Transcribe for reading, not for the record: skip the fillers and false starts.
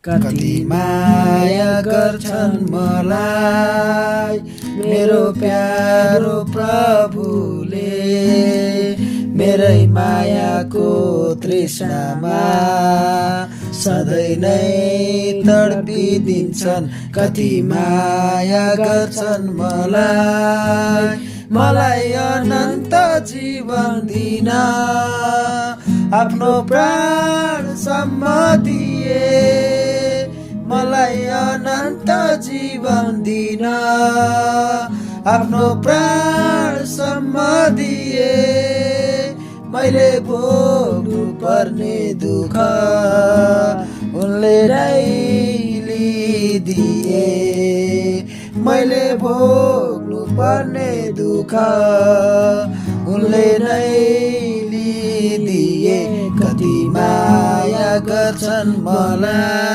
कति माया गर्छन् मलाई मेरो प्यारो प्रभुले मेरै मायाको तृष्णामा सधैँ नै तडपिदिन्छन् कति माया गर्छन् मलाई अनन्त जीवन दिन आफ्नो प्राणसम्म दिए मलाई अनन्त जीवन दिन आफ्नो प्राणसम्म दिए मैले भोग्नु पर्ने दुःख उनले नै लिदिए मैले भोग्नु पर्ने दुःख उनले नै लिदिए कति माया गर्छन् मलाई